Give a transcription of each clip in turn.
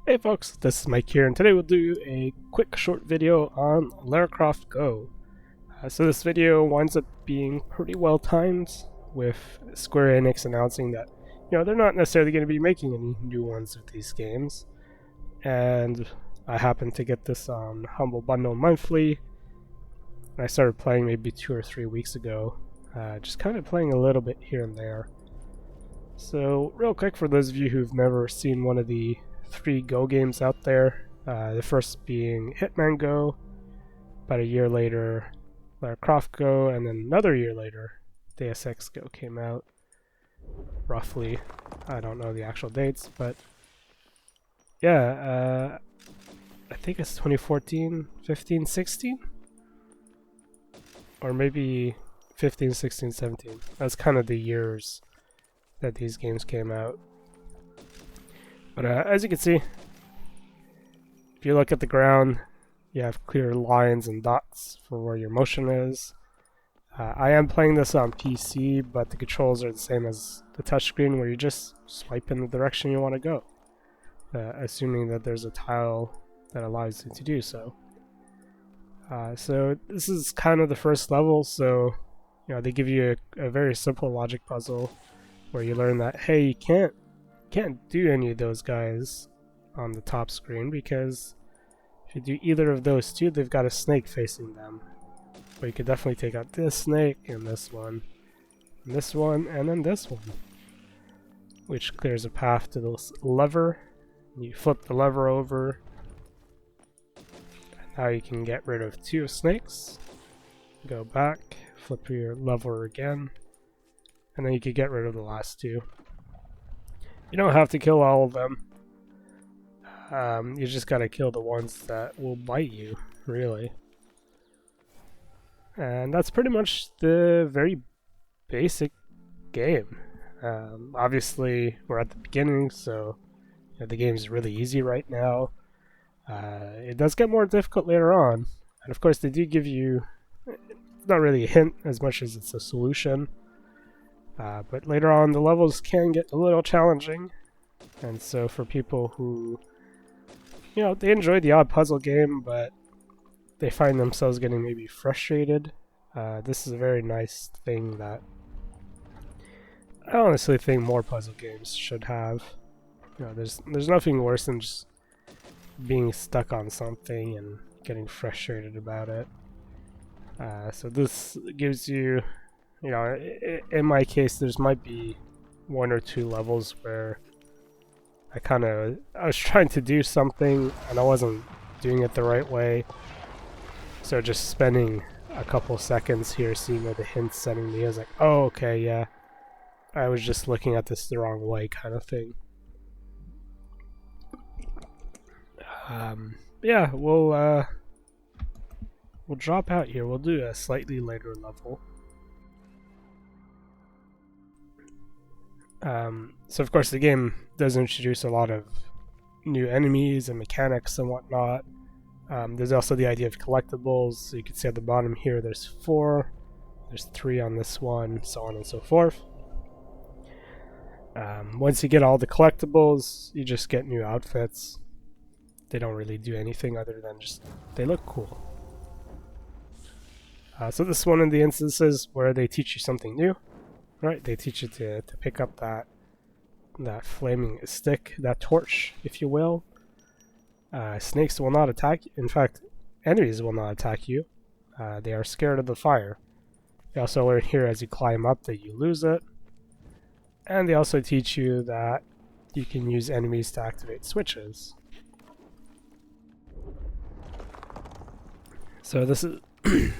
Hey folks, this is Mike here, and today we'll do a quick short video on Lara Croft GO. So this video winds up being pretty well timed, with Square Enix announcing that, they're not necessarily going to be making any new ones of these games. And I happened to get this on Humble Bundle Monthly, and I started playing maybe 2 or 3 weeks ago, just kind of playing a little bit here and there. So real quick, for those of you who've never seen one of the 3 Go games out there, the first being Hitman Go, about a year later Lara Croft Go, and then another year later Deus Ex Go came out, roughly. I don't know the actual dates, but yeah, I think it's 2014, 15, 16? Or maybe 15, 16, 17. That's kind of the years that these games came out. But as you can see, if you look at the ground, you have clear lines and dots for where your motion is. I am playing this on PC, but the controls are the same as the touchscreen, where you just swipe in the direction you want to go, assuming that there's a tile that allows you to do so. So this is kind of the first level, so they give you a very simple logic puzzle where you learn that, hey, you can't do any of those guys on the top screen, because if you do either of those two, they've got a snake facing them. But you could definitely take out this snake and this one, and then this one, which clears a path to this lever. You flip the lever over, and now you can get rid of 2 snakes. Go back, flip your lever again, and then you could get rid of the last 2. You don't have to kill all of them. You just gotta kill the ones that will bite you, really. And that's pretty much the very basic game. Obviously, we're at the beginning, so the game is really easy right now. It does get more difficult later on. And of course, they do give you, it's not really a hint as much as it's a solution. But later on, the levels can get a little challenging. And so for people who, they enjoy the odd puzzle game, but they find themselves getting maybe frustrated, this is a very nice thing that I honestly think more puzzle games should have. There's nothing worse than just being stuck on something and getting frustrated about it. So this gives you, in my case, there's might be 1 or 2 levels where I was trying to do something and I wasn't doing it the right way. So just spending a couple seconds here seeing where the hint's sending me, I was like, oh, okay, yeah, I was just looking at this the wrong way, kind of thing. Yeah, we'll drop out here. We'll do a slightly later level. So of course the game does introduce a lot of new enemies and mechanics and whatnot. There's also the idea of collectibles. So you can see at the bottom here there's 4, there's 3 on this one, so on and so forth. Once you get all the collectibles, you just get new outfits. They don't really do anything other than just, they look cool. So this is one of the instances where they teach you something new. Right, they teach you to pick up that flaming stick, that torch, if you will. Snakes will not attack you. In fact, enemies will not attack you. They are scared of the fire. They also learn here as you climb up that you lose it. And they also teach you that you can use enemies to activate switches. So this is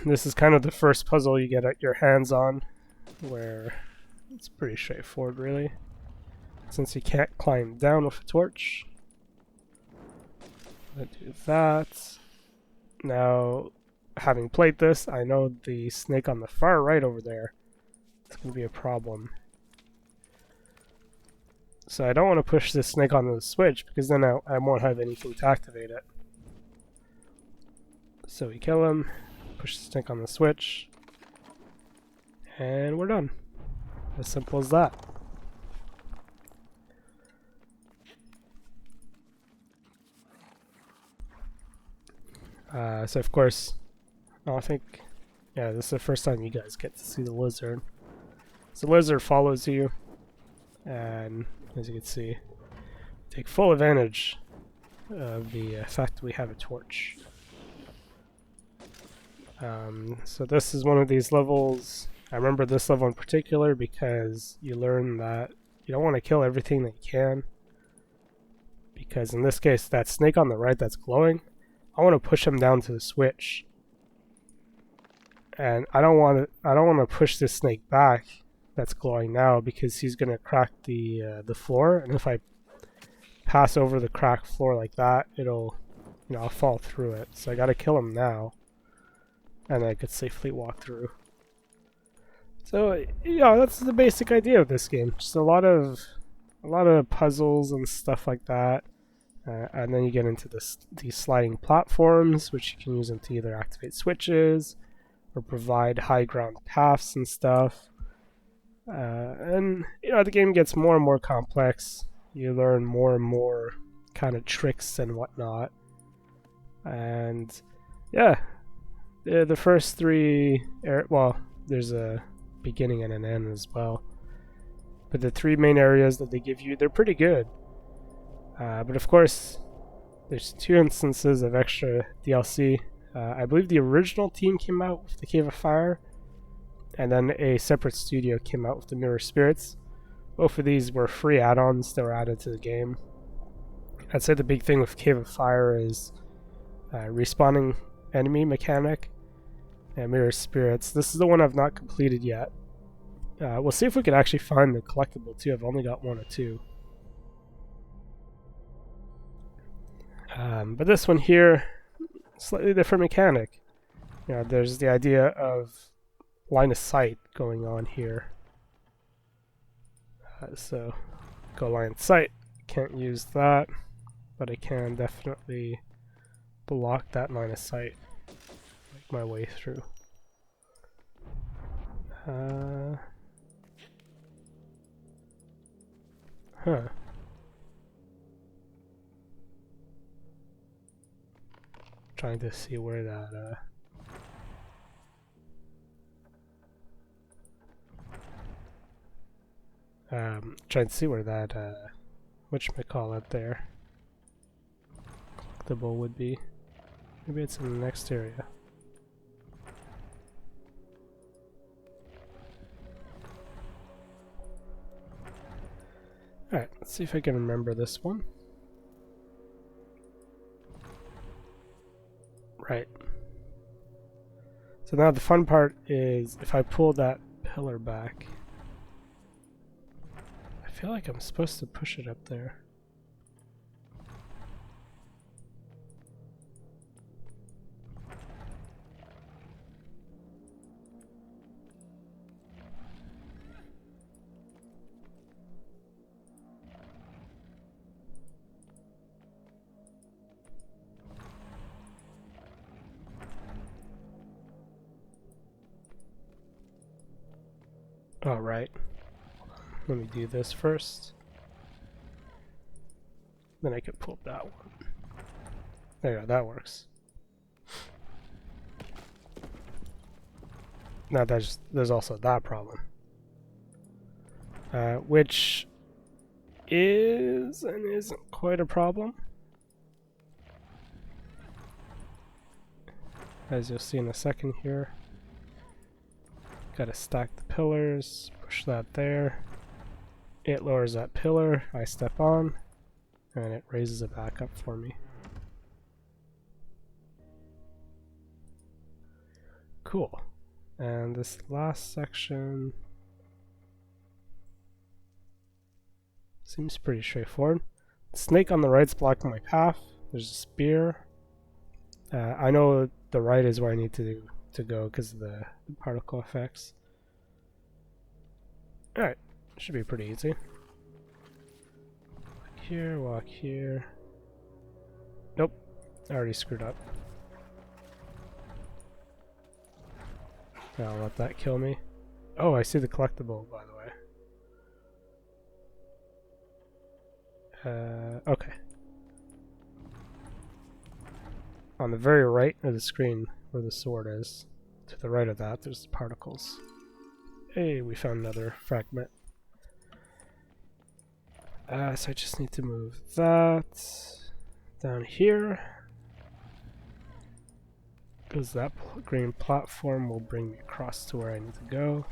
this is kind of the first puzzle you get your hands on, where it's pretty straightforward, really, since you can't climb down with a torch. I do that. Now, having played this, I know the snake on the far right over there is going to be a problem. So I don't want to push this snake onto the switch, because then I won't have anything to activate it. So we kill him, push the snake on the switch, and we're done. As simple as that. So of course, I think, yeah, this is the first time you guys get to see the lizard. So the lizard follows you, and as you can see, take full advantage of the fact we have a torch. So this is one of these levels. I remember this level in particular because you learn that you don't want to kill everything that you can. Because in this case, that snake on the right that's glowing, I want to push him down to the switch. And I don't want to push this snake back that's glowing now because he's going to crack the floor, and if I pass over the cracked floor like that, it'll, I'll fall through it. So I got to kill him now, and I could safely walk through. So that's the basic idea of this game. Just a lot of puzzles and stuff like that, and then you get into these sliding platforms, which you can use them to either activate switches or provide high ground paths and stuff. And the game gets more and more complex. You learn more and more kind of tricks and whatnot. And yeah, the first three, well, there's a beginning and an end as well. But the three main areas that they give you, they're pretty good. But of course, there's 2 instances of extra DLC. I believe the original team came out with the Cave of Fire, and then a separate studio came out with the Mirror Spirits. Both of these were free add-ons that were added to the game. I'd say the big thing with Cave of Fire is respawning enemy mechanic, and Mirror Spirits. This is the one I've not completed yet. We'll see if we can actually find the collectible too. I've only got 1 or 2. But this one here, slightly different mechanic. There's the idea of line of sight going on here. So, go line of sight. Can't use that, but I can definitely block that line of sight. Make my way through. Trying to see where that trying to see where that whatchamacallit there collectible would be. Maybe it's in the next area. Alright, let's see if I can remember this one. Right. So now the fun part is if I pull that pillar back, I feel like I'm supposed to push it up there. All right. Let me do this first. Then I can pull that one. There you go, that works. Now there's also that problem. Which is and isn't quite a problem. As you'll see in a second here. Gotta stack the pillars, push that there. It lowers that pillar, I step on, and it raises it back up for me. Cool. And this last section seems pretty straightforward. The snake on the right's blocking my path. There's a spear. I know the right is where I need to go because of the particle effects. Alright, should be pretty easy. Walk here. Nope, I already screwed up. I'll let that kill me. Oh, I see the collectible, by the way. Okay. on the very right of the screen where the sword is. To the right of that, there's the particles. Hey, we found another fragment. So I just need to move that down here, because that green platform will bring me across to where I need to go.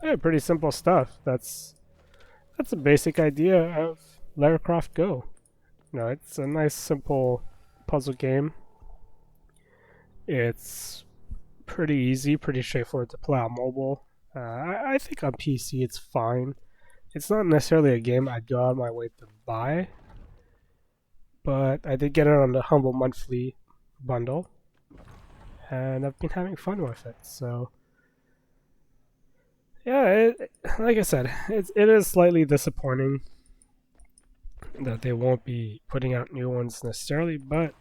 Hey, pretty simple stuff. That's a basic idea of Lara Croft GO. You know, it's a nice, simple puzzle game. It's pretty easy, pretty straightforward to play on mobile. I think on PC it's fine. It's not necessarily a game I'd go out of my way to buy, but I did get it on the Humble Monthly bundle, and I've been having fun with it. So, yeah, like I said, it is slightly disappointing that they won't be putting out new ones necessarily, but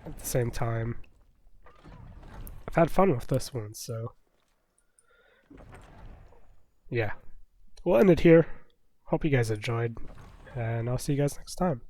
at the same time, I've had fun with this one, so yeah. We'll end it here. Hope you guys enjoyed, and I'll see you guys next time.